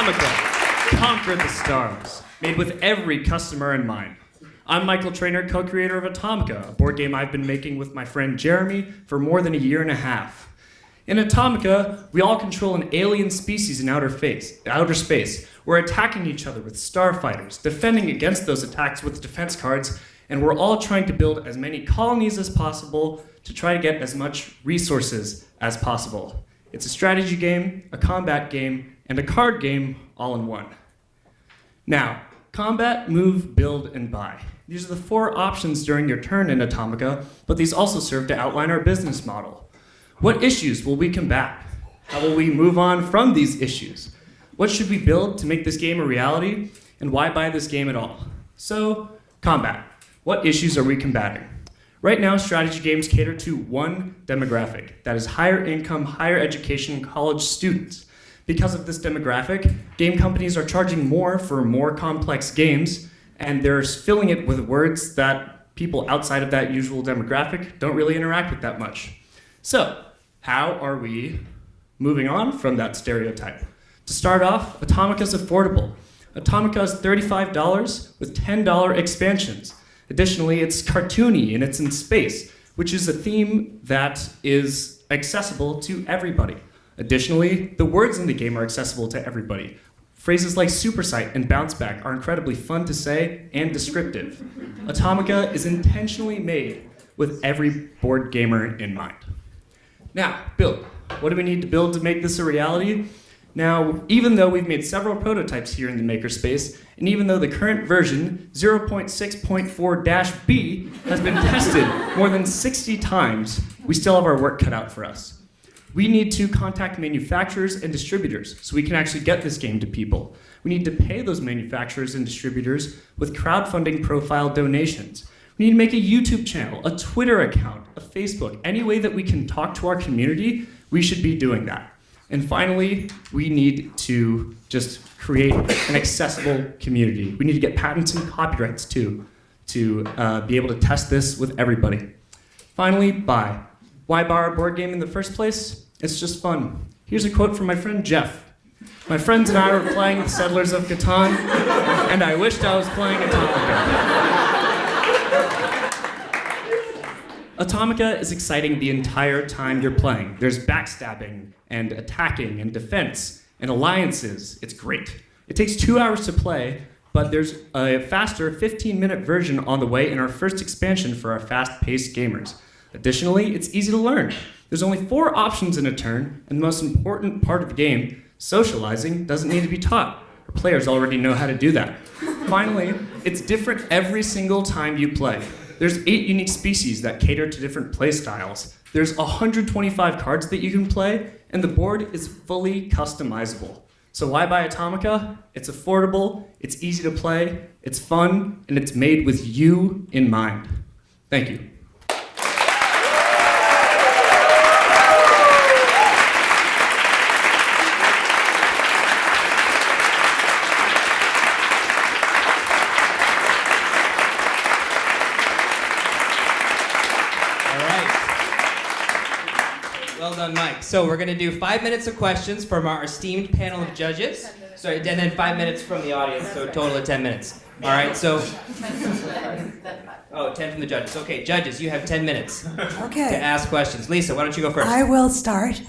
Atomica, conquer the stars, made with every customer in mind. I'm Michael Traynor, co-creator of Atomica, a board game I've been making with my friend Jeremy for more than a year and a half. In Atomica, we all control an alien species in outer space. We're attacking each other with starfighters, defending against those attacks with defense cards, and we're all trying to build as many colonies as possible to try to get as much resources as possible. It's a strategy game, a combat game, and a card game all in one. Now, combat, move, build, and buy. These are the 4 options during your turn in Atomica, but these also serve to outline our business model. What issues will we combat? How will we move on from these issues? What should we build to make this game a reality? And why buy this game at all? So, combat. What issues are we combating? Right now, strategy games cater to one demographic, that is higher income, higher education college students. Because of this demographic, game companies are charging more for more complex games, and they're filling it with words that people outside of that usual demographic don't really interact with that much. So, how are we moving on from that stereotype? To start off, Atomica is affordable. Atomica is $35 with $10 expansions. Additionally, it's cartoony and it's in space, which is a theme that is accessible to everybody. Additionally, the words in the game are accessible to everybody. Phrases like supersight and bounce back are incredibly fun to say and descriptive. Atomica is intentionally made with every board gamer in mind. Now, build. What do we need to build to make this a reality? Now, even though we've made several prototypes here in the makerspace, and even though the current version, 0.6.4-B, has been tested more than 60 times, we still have our work cut out for us. We need to contact manufacturers and distributors so we can actually get this game to people. We need to pay those manufacturers and distributors with crowdfunding profile donations. We need to make a YouTube channel, a Twitter account, a Facebook. Any way that we can talk to our community, we should be doing that. And finally, we need to just create an accessible community. We need to get patents and copyrights too, to be able to test this with everybody. Finally, buy. Why buy our board game in the first place? It's just fun. Here's a quote from my friend Jeff. My friends and I were playing the Settlers of Catan, and I wished I was playing Atomica. Atomica is exciting the entire time you're playing. There's backstabbing and attacking and defense and alliances. It's great. It takes 2 hours to play, but there's a faster 15-minute version on the way in our first expansion for our fast-paced gamers. Additionally, it's easy to learn. There's only 4 options in a turn, and the most important part of the game, socializing, doesn't need to be taught. Our players already know how to do that. Finally, it's different every single time you play. There's 8 unique species that cater to different play styles. There's 125 cards that you can play, and the board is fully customizable. So why buy Atomica? It's affordable, it's easy to play, it's fun, and it's made with you in mind. Thank you. Well done, Mike. So we're going to do 5 minutes of questions from our esteemed panel of judges. Sorry, and then 5 minutes from the audience, so a total of 10 minutes. All right, so... Oh, 10 from the judges. Okay, judges, you have 10 minutes to ask questions. Lisa, why don't you go first? I will start.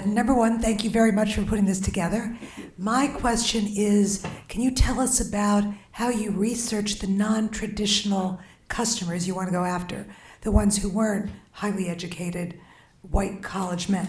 Number one, thank you very much for putting this together. My question is, can you tell us about how you research the non-traditional customers you want to go after, the ones who weren't highly educated white college men?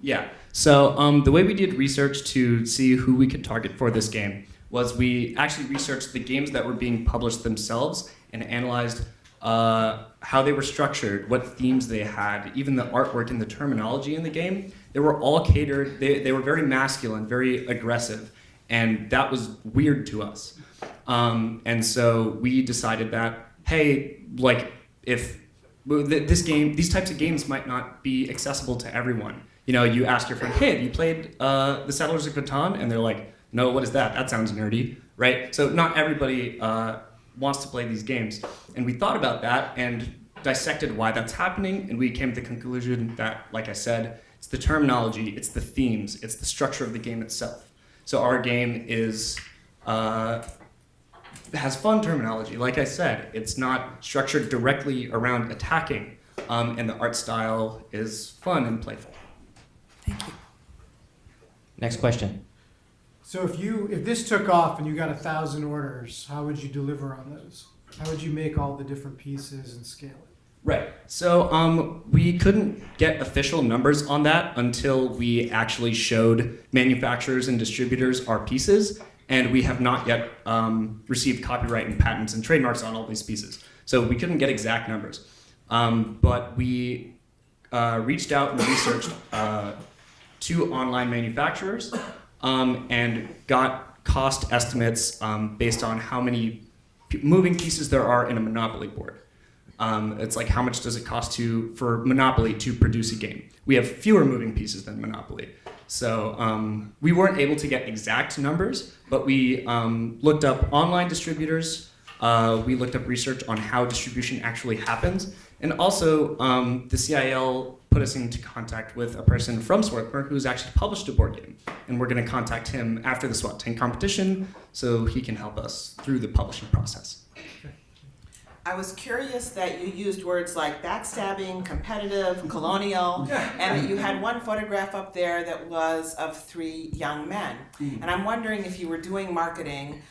Yeah, so the way we did research to see who we could target for this game was we actually researched the games that were being published themselves and analyzed how they were structured, what themes they had, even the artwork and the terminology in the game. They were all catered, they were very masculine, very aggressive, and that was weird to us. And so we decided that, hey, like, if these types of games might not be accessible to everyone. You know, you ask your friend, hey, have you played the Settlers of Catan? And they're like, no, what is that? That sounds nerdy, right? So not everybody wants to play these games. And we thought about that and dissected why that's happening, and we came to the conclusion that, like I said, it's the terminology, it's the themes, it's the structure of the game itself. So our game is has fun terminology. Like I said, it's not structured directly around attacking, and the art style is fun and playful. Thank you. Next question. So if this took off and you got 1,000 orders, how would you deliver on those? How would you make all the different pieces and scale it? Right. So we couldn't get official numbers on that until we actually showed manufacturers and distributors our pieces, and we have not yet received copyright and patents and trademarks on all these pieces. So we couldn't get exact numbers. But we reached out and researched 2 online manufacturers and got cost estimates based on how many moving pieces there are in a Monopoly board. It's like, how much does it cost for Monopoly to produce a game? We have fewer moving pieces than Monopoly. So we weren't able to get exact numbers, but we looked up online distributors. We looked up research on how distribution actually happens. And also, the CIL put us into contact with a person from Swat who's actually published a board game. And we're going to contact him after the SWAT 10 competition so he can help us through the publishing process. I was curious that you used words like backstabbing, competitive, colonial, and that you had one photograph up there that was of 3 young men. And I'm wondering, if you were doing marketing,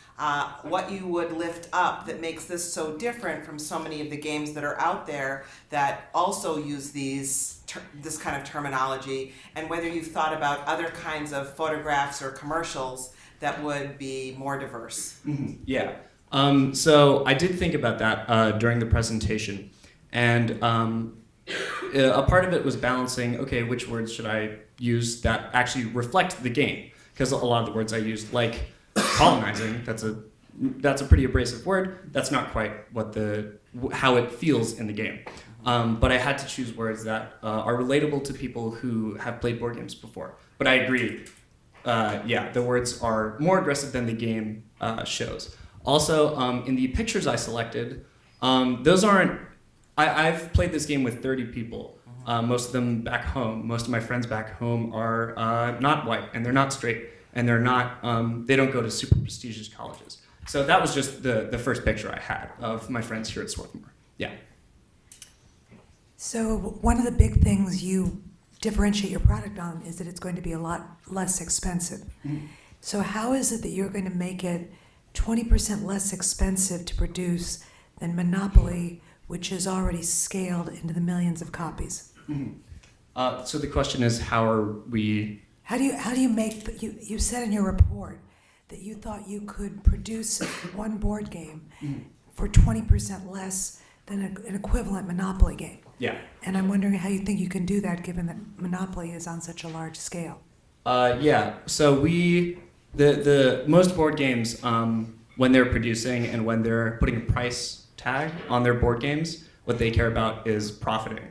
what you would lift up that makes this so different from so many of the games that are out there that also use this kind of terminology, and whether you've thought about other kinds of photographs or commercials that would be more diverse. Yeah. So I did think about that during the presentation, and a part of it was balancing, okay, which words should I use that actually reflect the game? Because a lot of the words I used, like colonizing, that's a pretty abrasive word. That's not quite how it feels in the game. But I had to choose words that are relatable to people who have played board games before. But I agree, the words are more aggressive than the game shows. Also, in the pictures I selected, those aren't. I've played this game with 30 people, most of them back home. Most of my friends back home are not white, and they're not straight, and they're not. They don't go to super prestigious colleges. So that was just the first picture I had of my friends here at Swarthmore. Yeah. So one of the big things you differentiate your product on is that it's going to be a lot less expensive. Mm-hmm. So how is it that you're going to make it 20% less expensive to produce than Monopoly, which is already scaled into the millions of copies? Mm-hmm. So the question is, how are we? How do you make? You said in your report that you thought you could produce one board game for 20% less than an equivalent Monopoly game. Yeah. And I'm wondering how you think you can do that, given that Monopoly is on such a large scale. So the most board games, when they're producing and when they're putting a price tag on their board games, what they care about is profiting.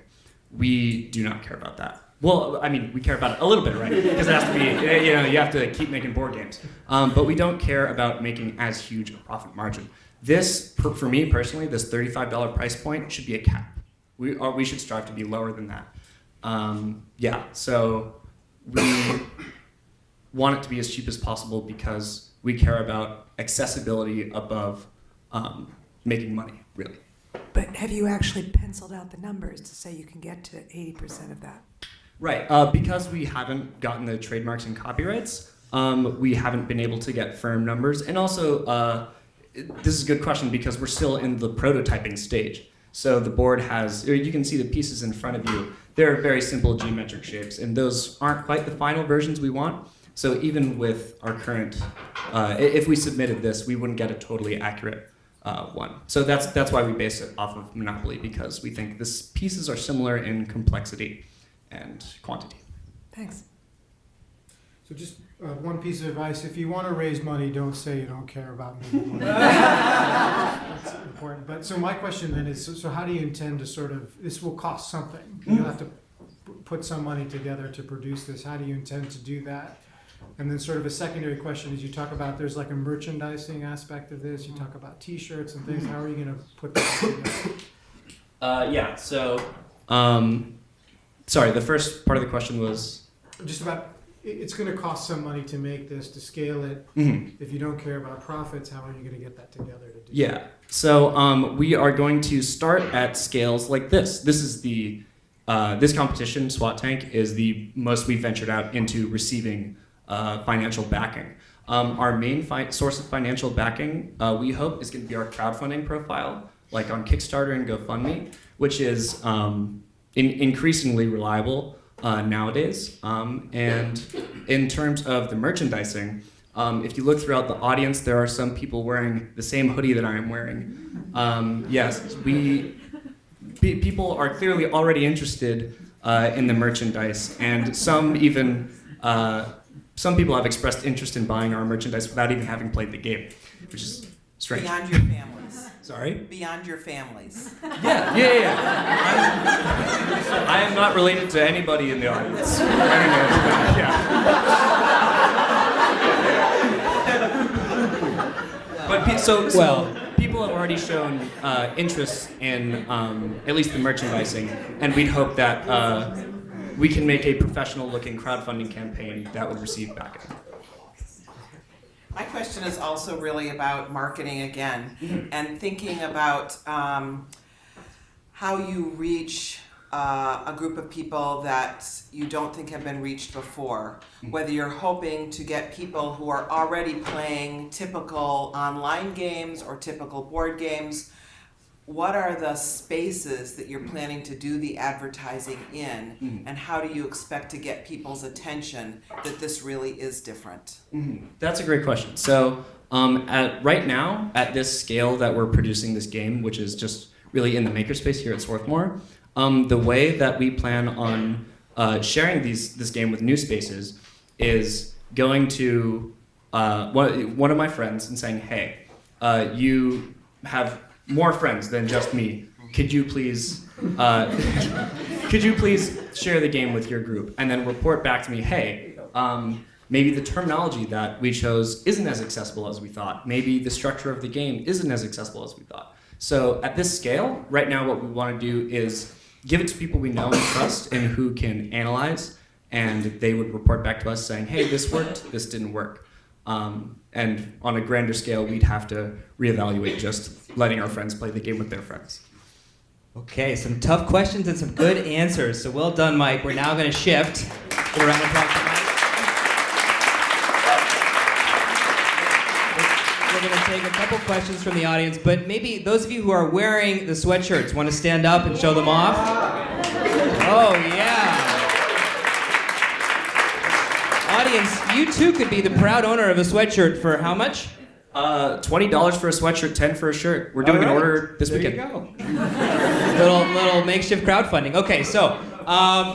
We do not care about that. Well, I mean, we care about it a little bit, right? Because it has to be, you have to keep making board games. But we don't care about making as huge a profit margin. This, for me personally, this $35 price point should be a cap. We should strive to be lower than that. So we want it to be as cheap as possible because we care about accessibility above making money, really. But have you actually penciled out the numbers to say you can get to 80% of that? Right, because we haven't gotten the trademarks and copyrights, we haven't been able to get firm numbers. And also, this is a good question because we're still in the prototyping stage. So the board has, you can see the pieces in front of you. They're very simple geometric shapes, and those aren't quite the final versions we want. So even with our current, if we submitted this, we wouldn't get a totally accurate one. So that's why we base it off of Monopoly, because we think these pieces are similar in complexity and quantity. Thanks. So just one piece of advice: if you want to raise money, don't say you don't care about making money. That's important. But so my question then is: so how do you intend to sort of? This will cost something. You'll have to put some money together to produce this. How do you intend to do that? And then sort of a secondary question is: you talk about there's like a merchandising aspect of this. You talk about T-shirts and things. How are you going to put that together? Sorry, the first part of the question was. Just about it's going to cost some money to make this, to scale it. Mhm. If you don't care about profits, how are you going to get that together to do Yeah. So we are going to start at scales like this. This is this competition, Swat Tank, is the most we've ventured out into receiving financial backing. Our main source of financial backing, we hope, is going to be our crowdfunding profile, like on Kickstarter and GoFundMe, which is increasingly reliable nowadays. And in terms of the merchandising, if you look throughout the audience, there are some people wearing the same hoodie that I am wearing. Yes, people are clearly already interested in the merchandise, and some even some people have expressed interest in buying our merchandise without even having played the game, which is strange. Beyond your families. Sorry? Beyond your families. Yeah. I am not related to anybody in the audience. But so people have already shown interest in at least the merchandising, and we'd hope that we can make a professional-looking crowdfunding campaign that would receive backing. My question is also really about marketing again, and thinking about how you reach a group of people that you don't think have been reached before. Whether you're hoping to get people who are already playing typical online games or typical board games. What are the spaces that you're planning to do the advertising in, and how do you expect to get people's attention that this really is different? That's a great question. So right now, at this scale that we're producing this game, which is just really in the makerspace here at Swarthmore, the way that we plan on sharing this game with new spaces is going to one of my friends and saying, hey, you have more friends than just me. Could you please share the game with your group, and then report back to me, hey, maybe the terminology that we chose isn't as accessible as we thought. Maybe the structure of the game isn't as accessible as we thought. So at this scale, right now what we want to do is give it to people we know and trust and who can analyze, and they would report back to us saying, hey, this worked, this didn't work. And on a grander scale, we'd have to reevaluate just letting our friends play the game with their friends. Okay, some tough questions and some good answers. So well done, Mike. We're now going to shift. Give a round of applause for Mike. We're going to take a couple questions from the audience, but maybe those of you who are wearing the sweatshirts want to stand up and show them off? Oh, yeah. Audience, you too could be the proud owner of a sweatshirt for how much? $20 for a sweatshirt, $10 for a shirt. We're doing an order this weekend. There you go. little makeshift crowdfunding. Okay, so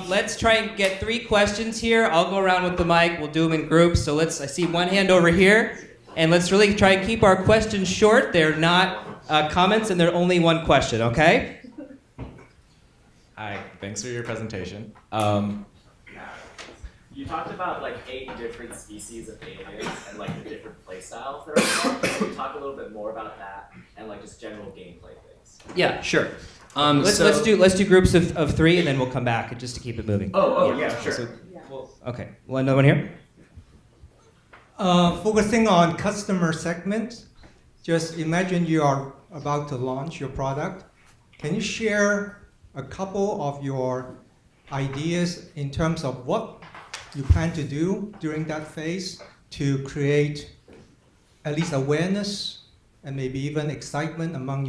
let's try and get 3 questions here. I'll go around with the mic. We'll do them in groups. So I see one hand over here, and let's really try and keep our questions short. They're not comments, and they're only one question. Okay? Hi. Thanks for your presentation. You talked about like 8 different species of aliens and like the different play styles that are involved. Can you talk a little bit more about that and like just general gameplay things? Yeah, sure. Let's do groups of 3, and then we'll come back just to keep it moving. Yeah, sure. So, okay. Well, another one here. Focusing on customer segment, just imagine you are about to launch your product. Can you share a couple of your ideas in terms of what you plan to do during that phase to create at least awareness and maybe even excitement among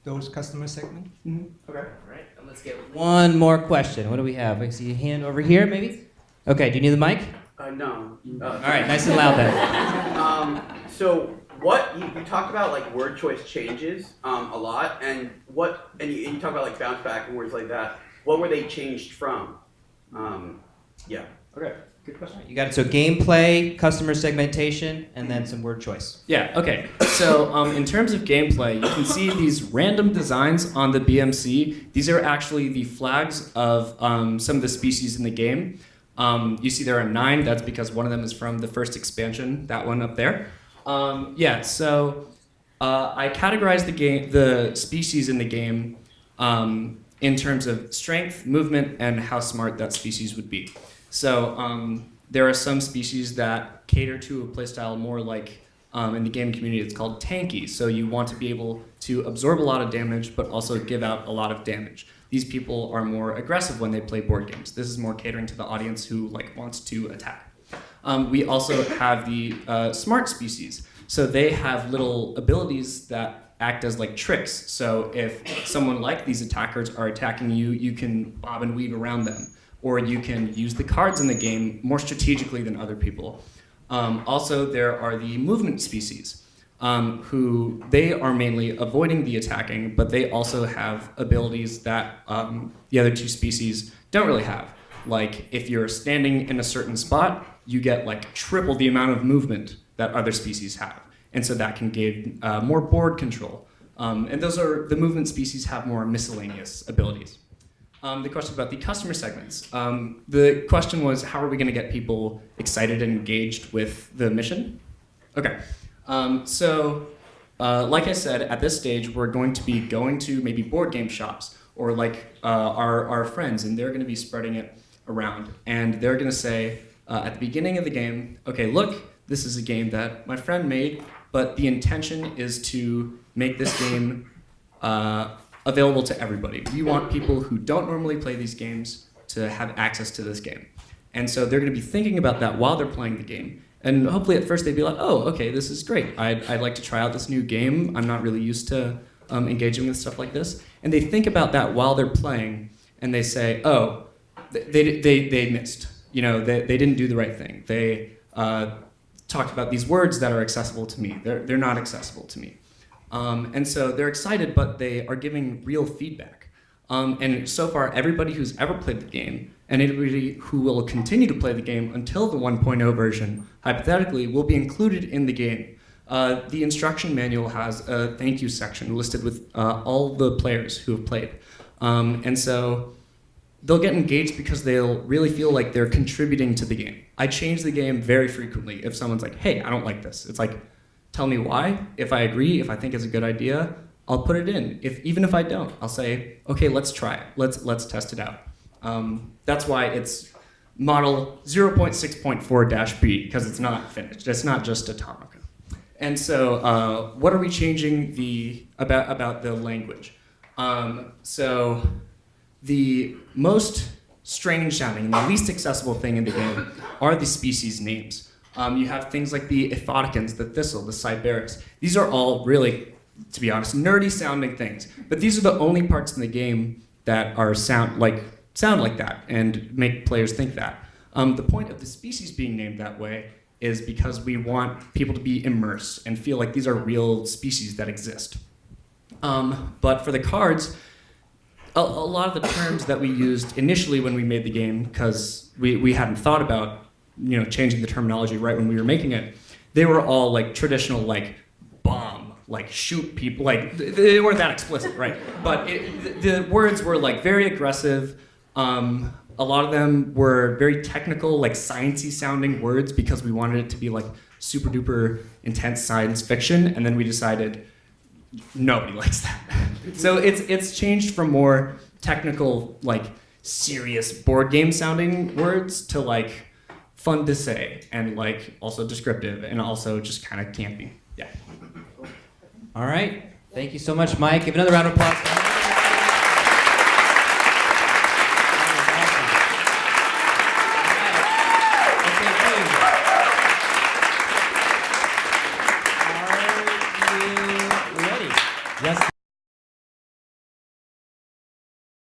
those customer segments? Okay. All right. And let's get one more question. What do we have? I see a hand over here, maybe? Okay. Do you need the mic? No. All right. Nice and loud then. So what you talked about like word choice changes a lot, and you talk about like bounce back and words like that. What were they changed from? Yeah. Okay, good question. You got it. So gameplay, customer segmentation, and then some word choice. Yeah, okay. So in terms of gameplay, you can see these random designs on the BMC. These are actually the flags of some of the species in the game. You see there are 9. That's because one of them is from the first expansion, that one up there. So I categorized the species in the game in terms of strength, movement, and how smart that species would be. So there are some species that cater to a playstyle more like, in the game community, it's called tanky. So you want to be able to absorb a lot of damage, but also give out a lot of damage. These people are more aggressive when they play board games. This is more catering to the audience who wants to attack. We also have the smart species. So they have little abilities that act as tricks. So if someone like these attackers are attacking you, you can bob and weave around them. Or you can use the cards in the game more strategically than other people. Also, there are the movement species, who they are mainly avoiding the attacking, but they also have abilities that the other two species don't really have. Like, if you're standing in a certain spot, you get triple the amount of movement that other species have. And so that can give more board control. And the movement species have more miscellaneous abilities. The question about the customer segments. The question was, how are we going to get people excited and engaged with the mission? Okay. Like I said, at this stage, we're going to be going to maybe board game shops or our friends, and they're going to be spreading it around. And they're going to say at the beginning of the game, okay, look, this is a game that my friend made, but the intention is to make this game available to everybody. We want people who don't normally play these games to have access to this game. And so they're going to be thinking about that while they're playing the game. And hopefully at first they'd be like, oh, okay, this is great. I'd like to try out this new game. I'm not really used to engaging with stuff like this. And they think about that while they're playing, and they say, oh, they missed. They didn't do the right thing. They talked about these words that are accessible to me. They're not accessible to me. And so they're excited, but they are giving real feedback. And so far, everybody who's ever played the game, and anybody who will continue to play the game until the 1.0 version, hypothetically, will be included in the game. The instruction manual has a thank you section listed with all the players who have played. And so they'll get engaged because they'll really feel like they're contributing to the game. I change the game very frequently if someone's like, hey, I don't like this. It's like, tell me why. If I agree, if I think it's a good idea, I'll put it in. Even if I don't, I'll say, okay, let's try it. Let's test it out. That's why it's model 0.6.4-B, because it's not finished. It's not just Atomica. And so what are we changing about the language? So the most strange sounding and the least accessible thing in the game are the species names. You have things like the Ithauticans, the Thistle, the Cyberus. These are all really, to be honest, nerdy sounding things. But these are the only parts in the game that are sound like that and make players think that. The point of the species being named that way is because we want people to be immersed and feel like these are real species that exist. But for the cards, a lot of the terms that we used initially when we made the game, because we hadn't thought about changing the terminology right when we were making it, they were all traditional bomb, shoot people, they weren't that explicit, right? But the words were very aggressive. A lot of them were very technical, sciencey sounding words because we wanted it to be super duper intense science fiction, and then we decided nobody likes that. So it's changed from more technical, serious board game sounding words to fun to say and also descriptive and also just kind of campy. Yeah. All right. Thank you so much, Mike. Give another round of applause.